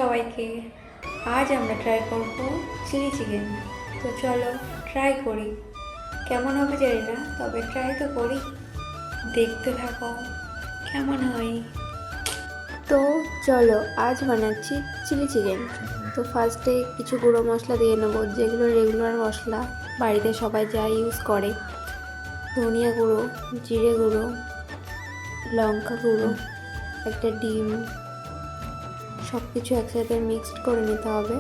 সবাইকে। আজ আমরা ট্রাই করব চিলি চিকেন। তো চলো ট্রাই করি। কেমন হবে জানি না, তবে ট্রাই তো করি। দেখতে থাকো কেমন হয়। তো চলো আজ বানাচ্ছি চিলি চিকেন। তো ফার্স্টে কিছু গুঁড়ো মশলা দিয়ে নেবো, যেগুলো রেগুলার মশলা বাড়িতে সবাই যা ইউজ করে। ধনিয়া গুঁড়ো, জিরে গুঁড়ো, লঙ্কা গুঁড়ো, একটা ডিম, সব কিছু একসাথে মিক্সড করে নিতে হবে।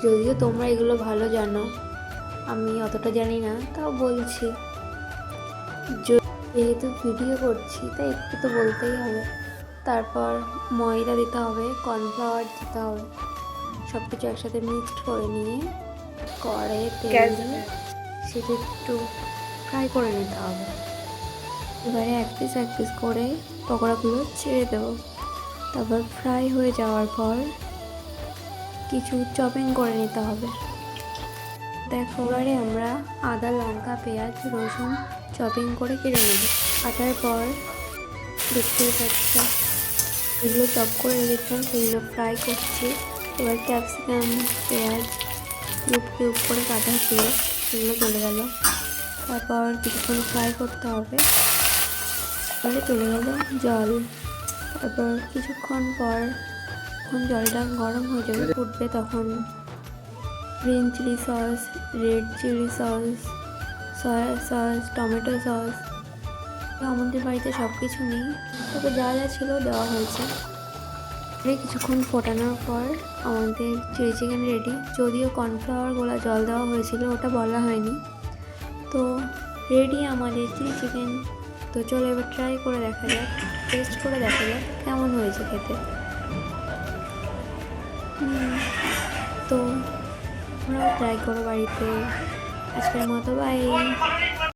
যদিও তোমরা এগুলো ভালো জানো, আমি অতটা জানি না, তাও বলছি। যেহেতু ভিডিও করছি তাই একটু তো বলতেই হবে। তারপর ময়দা দিতে হবে, কর্নফ্লাওয়ার দিতে হবে, সব কিছু একসাথে মিক্সড করে নিয়ে কড়াইয়ে তেল দিয়ে সেটা একটু ফ্রাই করে নিতে হবে। এবারে এক পিস করে পকোড়াগুলো ছেড়ে দেবো। তারপর ফ্রাই হয়ে যাওয়ার পর কিছু চপিং করে নিতে হবে। দেখো এবারে আমরা আদা, লঙ্কা, পেঁয়াজ, রসুন চপিং করে কেটে নেব। কাটার পর দেখতেই পাচ্ছ এগুলো চপ করে রেখেছিলাম, সেগুলো ফ্রাই করছি। এবার ক্যাপসিকাম, পেঁয়াজ কিউব করে কাটা ছিল সেগুলো চলে গেল। তারপর কিছুক্ষণ ফ্রাই করতে হবে। তারপরে চলে গেল জল। তারপর কিছুক্ষণ পর যখন জলটা গরম হয়ে যাবে, ফুটবে, তখন green chilli sauce, red chilli sauce, soya sauce, tomato sauce, আমাদের বাড়িতে সব কিছু নেই, তবে যা যা ছিল দেওয়া হয়েছে। কিছুক্ষণ ফোটানোর পর আমাদের চিলি চিকেন রেডি। যদিও কর্নফ্লাওয়ার গোলা জল দেওয়া হয়েছিল, ওটা বলা হয়নি। তো রেডি আমাদের চিলি চিকেন। তো চলো এবার ট্রাই করে দেখা যাক, টেস্ট করে দেখা যাক কেমন হয়েছে খেতে। তো তোমরাও ট্রাই করো বাড়িতে। আজকের মতো বাই।